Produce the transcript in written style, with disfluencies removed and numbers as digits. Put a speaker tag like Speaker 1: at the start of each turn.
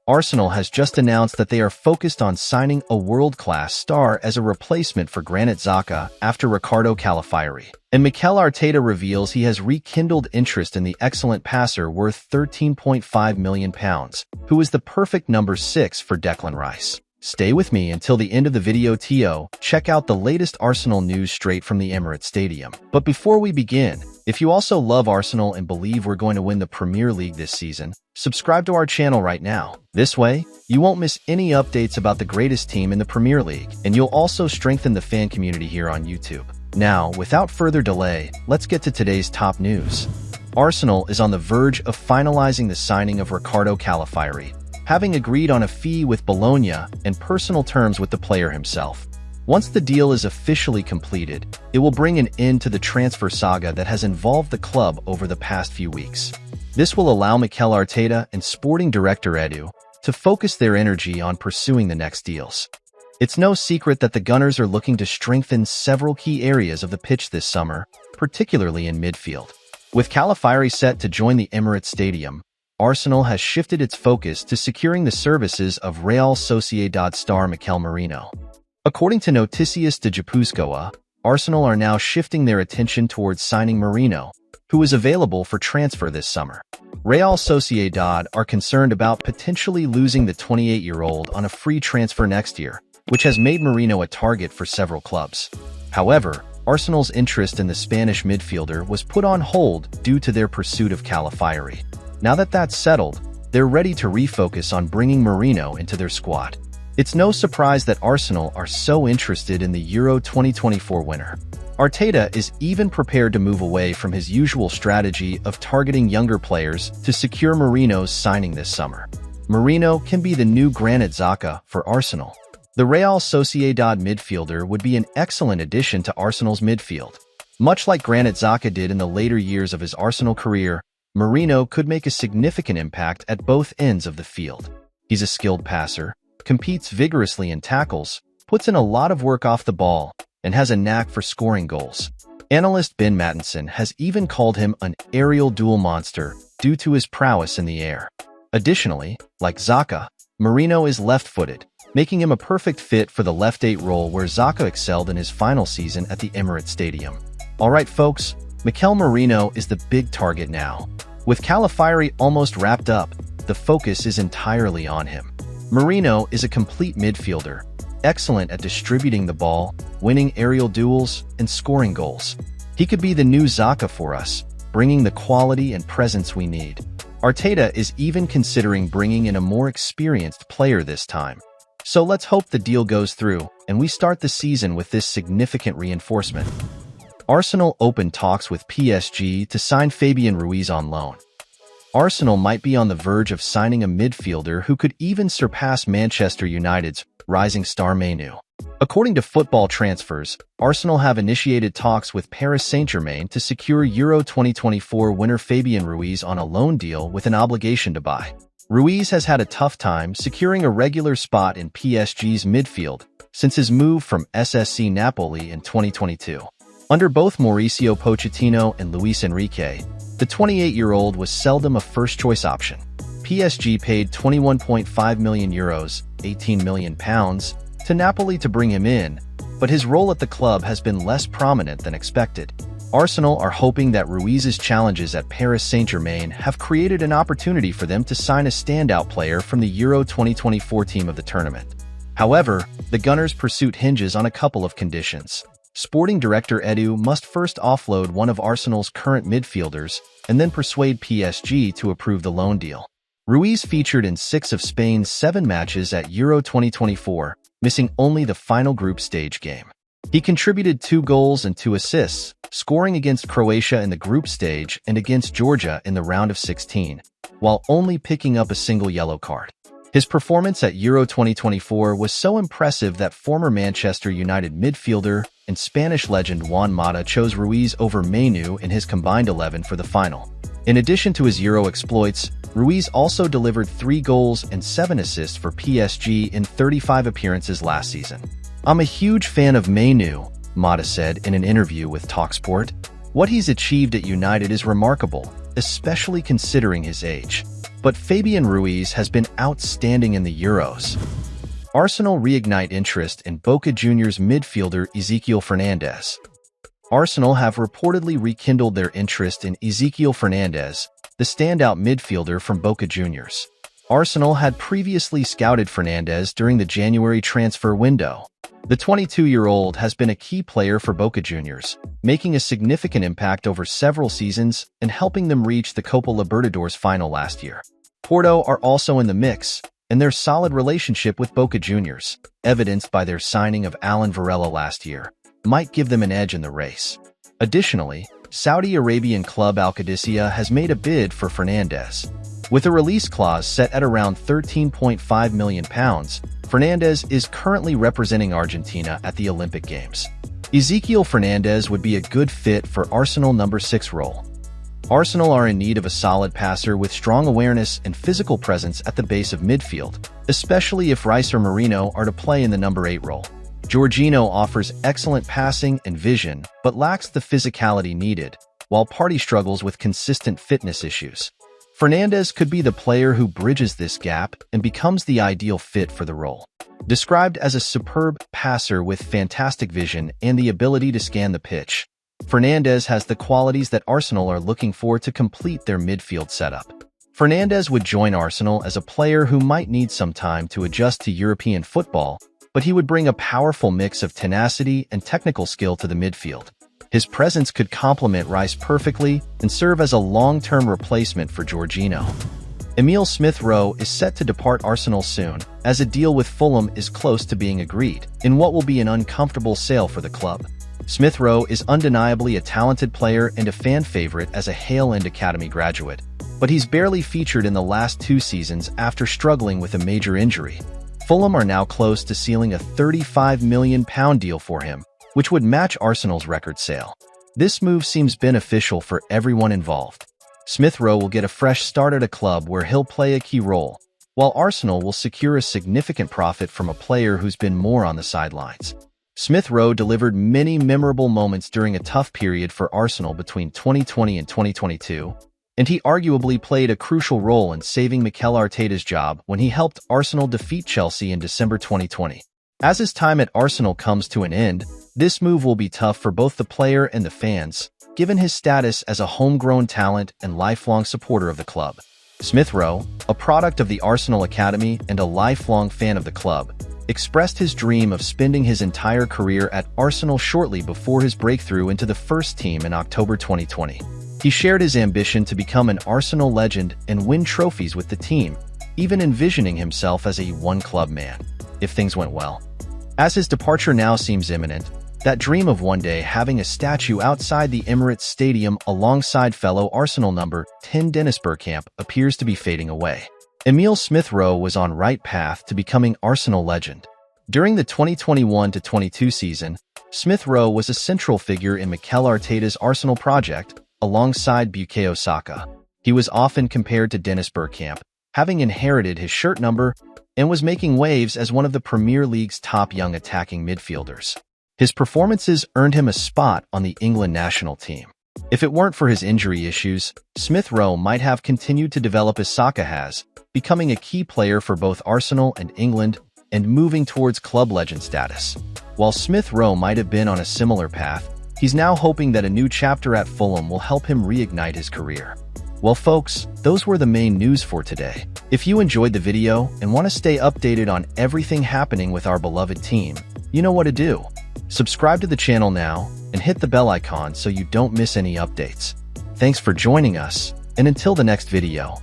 Speaker 1: Arsenal has just announced that they are focused on signing a world-class star as a replacement for Granit Xhaka after Riccardo Calafiori. And Mikel Arteta reveals he has rekindled interest in the excellent passer worth £13.5 million, who is the perfect number 6 for Declan Rice. Stay with me until the end of the video to check out the latest Arsenal news straight from the Emirates Stadium. But before we begin, if you also love Arsenal and believe we're going to win the Premier League this season, subscribe to our channel right now. This way, you won't miss any updates about the greatest team in the Premier League, and you'll also strengthen the fan community here on YouTube. Now, without further delay, let's get to today's top news. Arsenal is on the verge of finalizing the signing of Riccardo Calafiori, having agreed on a fee with Bologna and personal terms with the player himself. Once the deal is officially completed, it will bring an end to the transfer saga that has involved the club over the past few weeks. This will allow Mikel Arteta and sporting director Edu to focus their energy on pursuing the next deals. It's no secret that the Gunners are looking to strengthen several key areas of the pitch this summer, particularly in midfield. With Calafiori set to join the Emirates Stadium, Arsenal has shifted its focus to securing the services of Real Sociedad star Mikel Merino. According to Noticias de Gipuzkoa, Arsenal are now shifting their attention towards signing Merino, who is available for transfer this summer. Real Sociedad are concerned about potentially losing the 28-year-old on a free transfer next year, which has made Merino a target for several clubs. However, Arsenal's interest in the Spanish midfielder was put on hold due to their pursuit of Calafiori. Now that that's settled, they're ready to refocus on bringing Merino into their squad. It's no surprise that Arsenal are so interested in the Euro 2024 winner. Arteta is even prepared to move away from his usual strategy of targeting younger players to secure Merino's signing this summer. Merino can be the new Granit Xhaka for Arsenal. The Real Sociedad midfielder would be an excellent addition to Arsenal's midfield. Much like Granit Xhaka did in the later years of his Arsenal career, Merino could make a significant impact at both ends of the field. He's a skilled passer, competes vigorously in tackles, puts in a lot of work off the ball, and has a knack for scoring goals. Analyst Ben Mattinson has even called him an aerial duel monster due to his prowess in the air. Additionally, like Xhaka, Merino is left-footed, making him a perfect fit for the left 8 role where Xhaka excelled in his final season at the Emirates Stadium. Alright folks, Mikel Merino is the big target now. With Calafiori almost wrapped up, the focus is entirely on him. Merino is a complete midfielder, excellent at distributing the ball, winning aerial duels, and scoring goals. He could be the new Xhaka for us, bringing the quality and presence we need. Arteta is even considering bringing in a more experienced player this time. So let's hope the deal goes through, and we start the season with this significant reinforcement. Arsenal opened talks with PSG to sign Fabian Ruiz on loan. Arsenal might be on the verge of signing a midfielder who could even surpass Manchester United's rising star Merino. According to Football Transfers, Arsenal have initiated talks with Paris Saint-Germain to secure Euro 2024 winner Fabian Ruiz on a loan deal with an obligation to buy. Ruiz has had a tough time securing a regular spot in PSG's midfield since his move from SSC Napoli in 2022. Under both Mauricio Pochettino and Luis Enrique, the 28-year-old was seldom a first-choice option. PSG paid €21.5 million, £18 million, to Napoli to bring him in, but his role at the club has been less prominent than expected. Arsenal are hoping that Ruiz's challenges at Paris Saint-Germain have created an opportunity for them to sign a standout player from the Euro 2024 team of the tournament. However, the Gunners' pursuit hinges on a couple of conditions. Sporting director Edu must first offload one of Arsenal's current midfielders and then persuade PSG to approve the loan deal. Ruiz featured in 6 of Spain's 7 matches at Euro 2024, missing only the final group stage game. He contributed 2 goals and 2 assists, scoring against Croatia in the group stage and against Georgia in the round of 16, while only picking up a single yellow card. His performance at Euro 2024 was so impressive that former Manchester United midfielder and Spanish legend Juan Mata chose Ruiz over Merino in his combined 11 for the final. In addition to his Euro exploits, Ruiz also delivered 3 goals and 7 assists for PSG in 35 appearances last season. "I'm a huge fan of Merino," Mata said in an interview with TalkSport. What he's achieved at United is remarkable, especially considering his age. But Fabian Ruiz has been outstanding in the Euros. Arsenal reignite interest in Boca Juniors midfielder Ezekiel Fernandez. Arsenal have reportedly rekindled their interest in Ezekiel Fernandez, the standout midfielder from Boca Juniors. Arsenal had previously scouted Fernandez during the January transfer window. The 22-year-old has been a key player for Boca Juniors, making a significant impact over several seasons and helping them reach the Copa Libertadores final last year. Porto are also in the mix, and their solid relationship with Boca Juniors, evidenced by their signing of Alan Varela last year, might give them an edge in the race. Additionally, Saudi Arabian club Al Qadisiyah has made a bid for Fernandez. With a release clause set at around £13.5 million, Fernandez is currently representing Argentina at the Olympic Games. Ezekiel Fernandez would be a good fit for Arsenal number 6 role. Arsenal are in need of a solid passer with strong awareness and physical presence at the base of midfield, especially if Rice or Merino are to play in the number 8 role. Jorginho offers excellent passing and vision, but lacks the physicality needed, while Partey struggles with consistent fitness issues. Fernandez could be the player who bridges this gap and becomes the ideal fit for the role. Described as a superb passer with fantastic vision and the ability to scan the pitch, Fernandez has the qualities that Arsenal are looking for to complete their midfield setup. Fernandez would join Arsenal as a player who might need some time to adjust to European football, but he would bring a powerful mix of tenacity and technical skill to the midfield. His presence could complement Rice perfectly and serve as a long-term replacement for Jorginho. Emile Smith Rowe is set to depart Arsenal soon, as a deal with Fulham is close to being agreed, in what will be an uncomfortable sale for the club. Smith Rowe is undeniably a talented player and a fan favorite as a Hale End Academy graduate, but he's barely featured in the last 2 seasons after struggling with a major injury. Fulham are now close to sealing a £35 million deal for him, which would match Arsenal's record sale. This move seems beneficial for everyone involved. Smith Rowe will get a fresh start at a club where he'll play a key role, while Arsenal will secure a significant profit from a player who's been more on the sidelines. Smith Rowe delivered many memorable moments during a tough period for Arsenal between 2020 and 2022, and he arguably played a crucial role in saving Mikel Arteta's job when he helped Arsenal defeat Chelsea in December 2020. As his time at Arsenal comes to an end, this move will be tough for both the player and the fans, given his status as a homegrown talent and lifelong supporter of the club. Smith Rowe, a product of the Arsenal Academy and a lifelong fan of the club, expressed his dream of spending his entire career at Arsenal shortly before his breakthrough into the first team in October 2020. He shared his ambition to become an Arsenal legend and win trophies with the team, even envisioning himself as a one-club man, if things went well. As his departure now seems imminent, that dream of one day having a statue outside the Emirates Stadium alongside fellow Arsenal number 10 Dennis Bergkamp appears to be fading away. Emile Smith Rowe was on right path to becoming Arsenal legend. During the 2021-22 season, Smith Rowe was a central figure in Mikel Arteta's Arsenal project, alongside Bukayo Saka. He was often compared to Dennis Bergkamp, having inherited his shirt number, and was making waves as one of the Premier League's top young attacking midfielders. His performances earned him a spot on the England national team. If it weren't for his injury issues, Smith Rowe might have continued to develop as Saka has, becoming a key player for both Arsenal and England, and moving towards club legend status. While Smith Rowe might have been on a similar path, he's now hoping that a new chapter at Fulham will help him reignite his career. Well folks, those were the main news for today. If you enjoyed the video and want to stay updated on everything happening with our beloved team, you know what to do. Subscribe to the channel now and hit the bell icon so you don't miss any updates. Thanks for joining us, and until the next video.